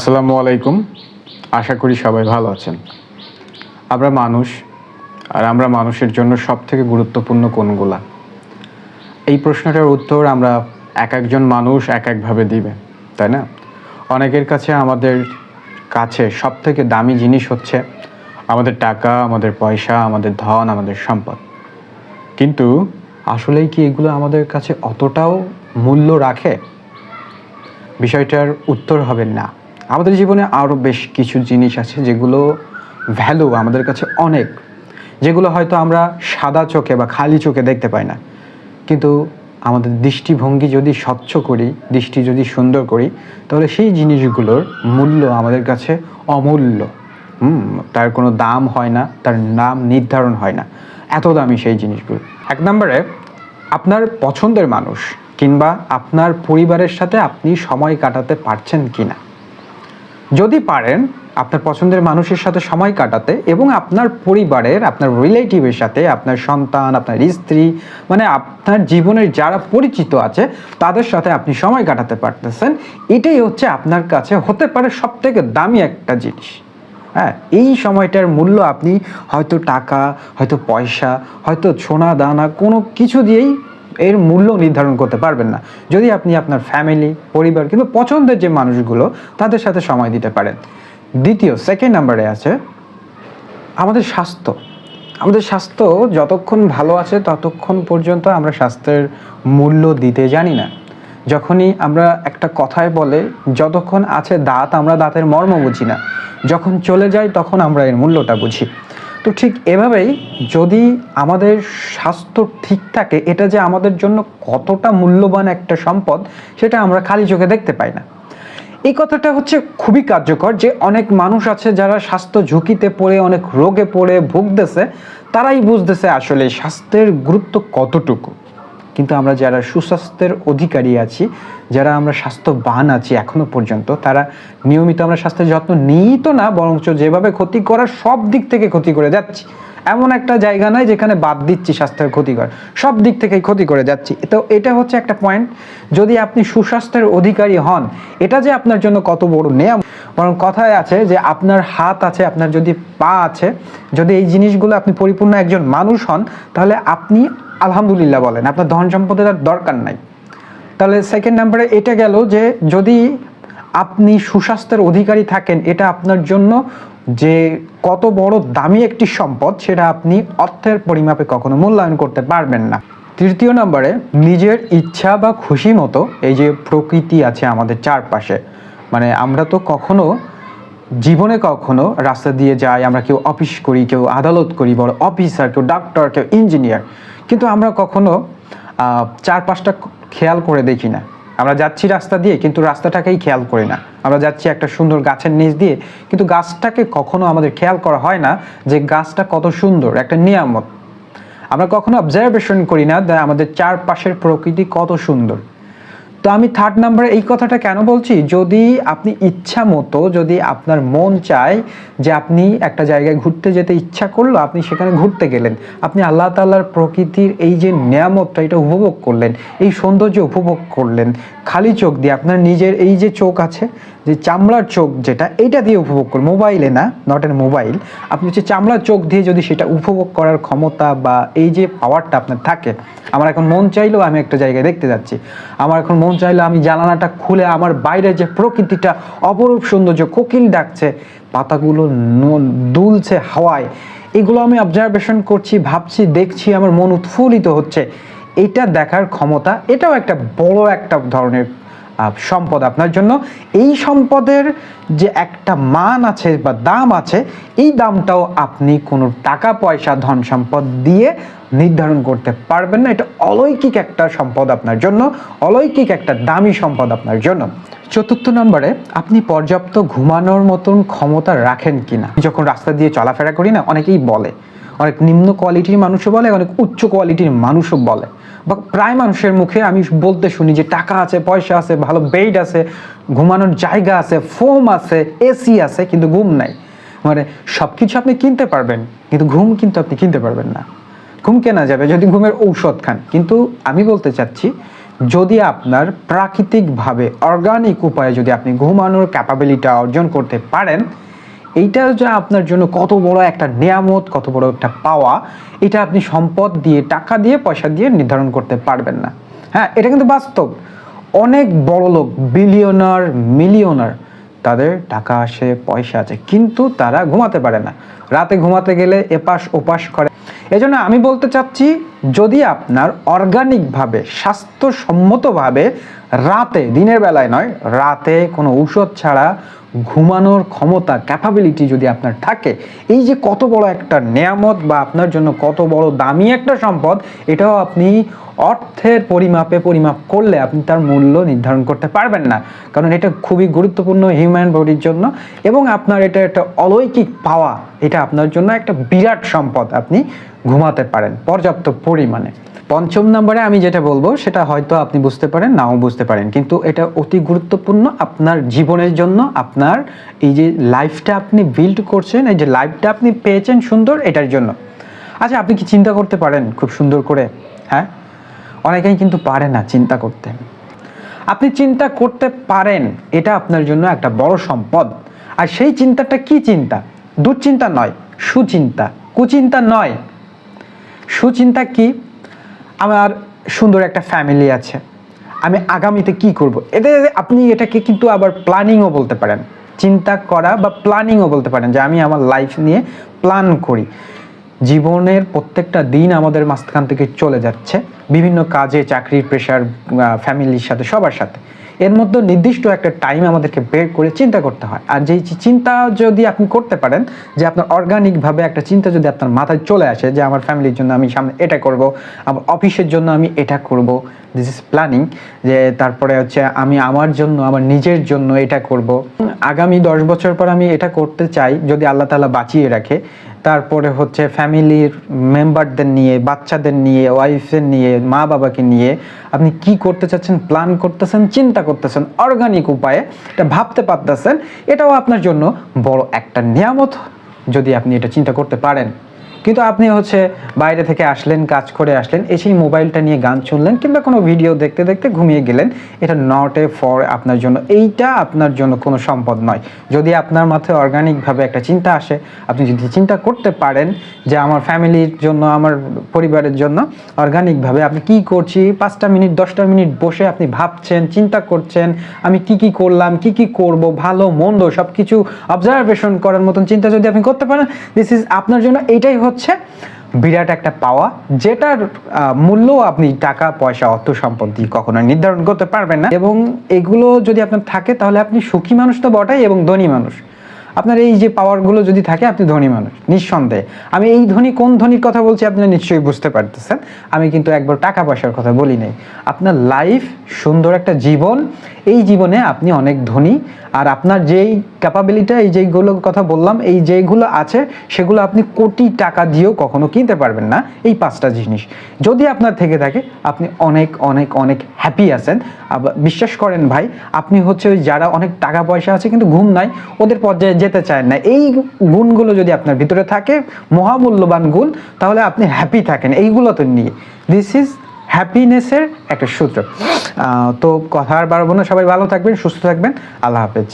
আসসালামু আলাইকুম। আশা করি সবাই ভালো আছেন। আমরা মানুষ, আর আমরা মানুষের জন্য সবথেকে গুরুত্বপূর্ণ কোনগুলা? এই প্রশ্নটার উত্তর আমরা এক একজন মানুষ এক একভাবে দিবে, তাই না? অনেকের কাছে আমাদের কাছে সবথেকে দামি জিনিস হচ্ছে আমাদের টাকা, আমাদের পয়সা, আমাদের ধন, আমাদের সম্পদ। কিন্তু আসলেই কি এগুলো আমাদের কাছে অতটাও মূল্য রাখে? বিষয়টার উত্তর হবে না। আমাদের জীবনে আরও বেশ কিছু জিনিস আছে যেগুলো ভ্যালু আমাদের কাছে অনেক, যেগুলো হয়তো আমরা সাদা চোখে বা খালি চোখে দেখতে পাই না, কিন্তু আমাদের দৃষ্টিভঙ্গি যদি স্বচ্ছ করি, দৃষ্টি যদি সুন্দর করি, তাহলে সেই জিনিসগুলোর মূল্য আমাদের কাছে অমূল্য। তার কোনো দাম হয় না, তার নাম নির্ধারণ হয় না, এত দামি সেই জিনিসগুলো। এক নম্বরে, আপনার পছন্দের মানুষ কিংবা আপনার পরিবারের সাথে আপনি সময় কাটাতে পারছেন কিনা। যদি পারেন আপনার পছন্দের মানুষের সাথে সময় কাটাতে এবং আপনার পরিবারের, আপনার রিলেটিভের সাথে, আপনার সন্তান, আপনার স্ত্রী, মানে আপনার জীবনের যারা পরিচিত আছে তাদের সাথে আপনি সময় কাটাতে পারতেছেন, এটাই হচ্ছে আপনার কাছে হতে পারে সবথেকে দামি একটা জিনিস। হ্যাঁ, এই সময়টার মূল্য আপনি হয়তো টাকা, হয়তো পয়সা, হয়তো সোনা দানা কোনো কিছু দিয়েই এর মূল্য নির্ধারণ করতে পারবেন না, যদি আপনি আপনার ফ্যামিলি, পরিবার কিংবা পছন্দের যে মানুষগুলো তাদের সাথে সময় দিতে পারেন। সেকেন্ড নাম্বারে আছে আমাদের স্বাস্থ্য। আমাদের স্বাস্থ্য যতক্ষণ ভালো আছে ততক্ষণ পর্যন্ত আমরা স্বাস্থ্যের মূল্য দিতে জানি না। যখনই আমরা একটা কথায় বলে, যতক্ষণ আছে দাঁত আমরা দাঁতের মর্ম বুঝি না, যখন চলে যায় তখন আমরা এর মূল্যটা বুঝি। তো ঠিক এভাবেই যদি আমাদের স্বাস্থ্য ঠিক থাকে, এটা যে আমাদের জন্য কতটা মূল্যবান একটা সম্পদ সেটা আমরা খালি চোখে দেখতে পাই না। এই কথাটা হচ্ছে খুবই কার্যকর, যে অনেক মানুষ আছে যারা স্বাস্থ্য ঝুঁকিতে পড়ে, অনেক রোগে পড়ে ভুগতেছে, তারাই বুঝতেছে আসলে স্বাস্থ্যের গুরুত্ব কতটুকু। কিন্তু আমরা যারা সুস্বাস্থ্যের অধিকারী আছি, যারা আমরা স্বাস্থ্যবান আছি এখনো পর্যন্ত, তারা নিয়মিত আমরা স্বাস্থ্যের যত্ন নিই তো না, বরঞ্চ যেভাবে ক্ষতি করার সব দিক থেকে ক্ষতি করে যাচ্ছি। এমন একটা জায়গা নয় যেখানে বাদ দিচ্ছি স্বাস্থ্যের ক্ষতিকর, সব দিক থেকেই ক্ষতি করে যাচ্ছি। তো এটা হচ্ছে একটা পয়েন্ট। যদি আপনি সুস্বাস্থ্যের অধিকারী হন, এটা যে আপনার জন্য কত বড় নিয়ম। বরং কথায় আছে যে আপনার হাত আছে, আপনার যদি পা আছে, যদি এই জিনিসগুলো আপনি পরিপূর্ণ একজন মানুষ হন, তাহলে আপনি আলহামদুলিল্লাহ বলেন, আপনার ধন সম্পদের আর দরকার নাই। তাহলে সেকেন্ড নাম্বারে এটা গেল যে যদি আপনি সুস্বাস্থ্যের অধিকারী থাকেন, এটা আপনার জন্য যে কত বড় দামি একটি সম্পদ, সেটা আপনি অর্থের পরিমাপে কখনো মূল্যায়ন করতে পারবেন না। তৃতীয় নম্বরে, নিজের ইচ্ছা বা খুশি মতো এই যে প্রকৃতি আছে আমাদের চারপাশে, মানে আমরা তো জীবনে কখনো রাস্তা দিয়ে যাই, আমরা কেউ অফিস করি, কেউ আদালত করি, বড় অফিসার, কেউ ডাক্তার, কেউ ইঞ্জিনিয়ার, কিন্তু আমরা কখনো চারপাশটা খেয়াল করে দেখি না। আমরা যাচ্ছি রাস্তা দিয়ে, কিন্তু রাস্তাটাকেই খেয়াল করি না। আমরা যাচ্ছি একটা সুন্দর গাছের নিচ দিয়ে, কিন্তু গাছটাকে কখনো আমাদের খেয়াল করা হয় না যে গাছটা কত সুন্দর, একটা নিয়ামত। আমরা কখনো অবজারভেশন করি না আমাদের চারপাশের প্রকৃতি কত সুন্দর। তো আমি থার্ড নাম্বারে এই কথাটা কেন বলছি, যদি আপনি ইচ্ছা মতো, যদি আপনার মন চায় যে আপনি একটা জায়গায় ঘুরতে যেতে ইচ্ছা করলো, আপনি সেখানে ঘুরতে গেলেন, আপনি আল্লাহ তাআলার প্রকৃতির এই যে নিয়ামতটা, এটা উপভোগ করলেন, এই সৌন্দর্য উপভোগ করলেন খালি চোখ দিয়ে, আপনার নিজের এই যে চোখ আছে, যে চামড়ার চোখ যেটা, এইটা দিয়ে উপভোগ করুন, মোবাইলে না, নট এন মোবাইল। আপনি হচ্ছে চামড়ার চোখ দিয়ে যদি সেটা উপভোগ করার ক্ষমতা বা এই যে পাওয়ারটা আপনার থাকে, আমার এখন মন চাইলেও আমি একটা জায়গায় দেখতে যাচ্ছি, আমার এখন মন চাইলে আমি জানালাটা খুলে আমার বাইরে যে প্রকৃতিটা অপরূপ সৌন্দর্য, কোকিল ডাকছে, পাতাগুলো দুলছে হাওয়ায়, এগুলো আমি অবজারভেশন করছি, ভাবছি, দেখছি, আমার মন উৎফুল্লিত হচ্ছে, এটা দেখার ক্ষমতা, এটাও একটা বড় একটা ধরনের সম্পদ আপনার জন্য। এই সম্পদের যে একটা মান আছে বা দাম আছে, এই দামটাও আপনি কোনো টাকা পয়সা, ধন সম্পদ দিয়ে নির্ধারণ করতে পারবেন না। এটা অলৌকিক একটা সম্পদ আপনার জন্য, অলৌকিক একটা দামি সম্পদ আপনার জন্য। চতুর্থ নম্বরে, আপনি পর্যাপ্ত ঘুমানোর মতন ক্ষমতা রাখেন কিনা। যখন রাস্তা দিয়ে চলাফেরা করি না, অনেকেই বলে, অনেক নিম্ন কোয়ালিটির মানুষও বলে, অনেক উচ্চ কোয়ালিটির মানুষও বলে, বা প্রায় মানুষের মুখে আমি বলতে শুনি যে টাকা আছে, পয়সা আছে, ভালো বেড আছে, ঘুমানোর জায়গা আছে, ফোম আছে, এসি আছে, কিন্তু ঘুম নাই। মানে সব কিছু আপনি কিনতে পারবেন, কিন্তু ঘুম কিন্তু আপনি কিনতে পারবেন না। ঘুম কেনা যাবে যদি ঘুমের ঔষধ খান। কিন্তু আমি বলতে চাচ্ছি যদি আপনার প্রাকৃতিকভাবে অর্গানিক উপায়ে যদি আপনি ঘুমানোর ক্যাপাবিলিটি অর্জন করতে পারেন, এইটা যে আপনার জন্য কত বড় একটা নিয়ামত, কত বড় একটা পাওয়া, এটা আপনি সম্পদ দিয়ে, টাকা দিয়ে, পয়সা দিয়ে নির্ধারণ করতে পারবেন না। হ্যাঁ, এটা কিন্তু বাস্তব। অনেক বড় লোক, বিলিয়নার, মিলিয়নার, তাদের টাকা আসে, পয়সা আছে, কিন্তু তারা ঘুমাতে পারে না। রাতে ঘুমাতে গেলে এপাশ ওপাশ করে। এজন্য আমি বলতে চাচ্ছি, যদি আপনার অর্গানিকভাবে, স্বাস্থ্যসম্মতভাবে রাতে, দিনের বেলায় নয়, রাতে কোনো ঔষধ ছাড়া ঘুমানোর ক্ষমতা, ক্যাপাবিলিটি যদি আপনার থাকে, এই যে কত বড় একটা নেয়ামত বা আপনার জন্য কত বড় দামি একটা সম্পদ, এটাও আপনি অর্থের পরিমাপ করলে আপনি তার মূল্য নির্ধারণ করতে পারবেন না। কারণ এটা খুবই গুরুত্বপূর্ণ হিউম্যান বডির জন্য, এবং আপনার এটা একটা অলৌকিক পাওয়া, এটা আপনার জন্য একটা বিরাট সম্পদ। আপনি ঘুমাতে পারেন পর্যাপ্ত পরিমাণে। পঞ্চম নম্বরে আমি যেটা বলবো, সেটা হয়তো আপনি বুঝতে পারেন, নাও বুঝতে পারেন, কিন্তু এটা অতি গুরুত্বপূর্ণ আপনার জীবনের জন্য। আপনার এই যে লাইফটা আপনি বিল্ড করছেন, এই যে লাইফটা আপনি পেয়েছেন সুন্দর, এটার জন্য। আচ্ছা, আপনি কি চিন্তা করতে পারেন খুব সুন্দর করে? হ্যাঁ, অনেকেই কিন্তু পারে না চিন্তা করতে। আপনি চিন্তা করতে পারেন, এটা আপনার জন্য একটা বড় সম্পদ। আর সেই চিন্তাটা কি চিন্তা? দুশ্চিন্তা নয়, সুচিন্তা, কুচিন্তা নয়। সুচিন্তা কি? আমার সুন্দর একটা ফ্যামিলি আছে, আমি আগামীতে কি করব, এটা আপনি এটাকে কিন্তু আবার প্ল্যানিংও বলতে পারেন। চিন্তা করা বা প্ল্যানিংও বলতে পারেন, যে আমি আমার লাইফ নিয়ে প্ল্যান করি। জীবনের প্রত্যেকটা দিন আমাদের মাঝখান থেকে চলে যাচ্ছে বিভিন্ন কাজে, চাকরির প্রেশার, ফ্যামিলির সাথে, সবার সাথে। এর মধ্যে নির্দিষ্ট একটা টাইম আমাদেরকে বের করে চিন্তা করতে হয়। আর যেই চিন্তা যদি আপনি করতে পারেন, যে আপনার অর্গানিকভাবে একটা চিন্তা যদি আপনার মাথায় চলে আসে, যে আমার ফ্যামিলির জন্য আমি সামনে এটা করব, আমার অফিসের জন্য আমি এটা করব, দিস ইজ প্ল্যানিং। যে তারপরে হচ্ছে আমি আমার জন্য, আমার নিজের জন্য এটা করব, আগামী 10 বছর পর আমি এটা করতে চাই, যদি আল্লাহ তাআলা বাঁচিয়ে রাখে। তারপরে হচ্ছে ফ্যামিলির মেম্বারদের নিয়ে, বাচ্চাদের নিয়ে, ওয়াইফের নিয়ে, মা বাবাকে নিয়ে আপনি কি করতে চাচ্ছেন, প্ল্যান করতেছেন, চিন্তা করতেছেন, অর্গানিক উপায়ে এটা ভাবতে পারতেছেন। এটাও আপনার জন্য বড় একটা নিয়ামত, যদি আপনি এটা চিন্তা করতে পারেন। কিন্তু আপনি হচ্ছে বাইরে থেকে আসলেন, কাজ করে আসলেন, এসেই মোবাইলটা নিয়ে গান শুনলেন কিংবা কোনো ভিডিও দেখতে দেখতে ঘুমিয়ে গেলেন। এটা নট এ ফর আপনার জন্য, এইটা আপনার জন্য কোনো সম্পদ নয়। যদি আপনার মাথায় অর্গানিকভাবে একটা চিন্তা আসে, আপনি যদি চিন্তা করতে পারেন যে আমার ফ্যামিলির জন্য, আমার পরিবারের জন্য অর্গানিকভাবে আপনি কি করছি, 5টা মিনিট 10টা মিনিট বসে আপনি ভাবছেন, চিন্তা করছেন, আমি কি কি করলাম, কি কি করব, ভালো মন্দ সব কিছু অবজারভেশন করার মতন চিন্তা যদি আপনি করতে পারেন, দিস ইজ আপনার জন্য এইটাই হচ্ছে বিরাট একটা পাওয়া, যেটার মূল্য আপনি টাকা পয়সা, অর্থ সম্পদ দিয়ে কখনো নির্ধারণ করতে পারবেন না। এবং এগুলো যদি আপনার থাকে, তাহলে আপনি সুখী মানুষ তো বটেই, এবং ধনী মানুষ। আপনার এই যে পাওয়ারগুলো যদি থাকে, আপনি ধনী মানুষ নিঃসন্দেহে। আমি এই ধনী, কোন ধনীর কথা বলছি আপনারা নিশ্চয়ই বুঝতে পারতেছেন। আমি কিন্তু একবার টাকা পয়সার কথা বলি নাই। আপনার লাইফ, সুন্দর একটা জীবন, এই জীবনে আপনি অনেক ধনী। আর আপনার যেই ক্যাপাবিলিটি, এই যেইগুলো কথা বললাম, এই যেইগুলো আছে, সেগুলো আপনি কোটি টাকা দিয়েও কখনো কিনতে পারবেন না। এই 5টা জিনিস যদি আপনার থেকে থাকে, আপনি অনেক অনেক অনেক হ্যাপি আছেন। আবার বিশ্বাস করেন ভাই, আপনি হচ্ছে ওই যারা অনেক টাকা পয়সা আছে কিন্তু ঘুম নাই, ওদের পর্যায়ে যেতে চান না। এই গুণগুলো যদি আপনার ভিতরে থাকে, মহামূল্যবান গুণ, তাহলে আপনি হ্যাপি থাকেন এইগুলো তো নিয়ে। দিস ইজ হ্যাপিনেসের একটা সূত্র। তো কথা আর বাড়াবো না, সবাই ভালো থাকবেন, সুস্থ থাকবেন। আল্লাহ হাফেজ।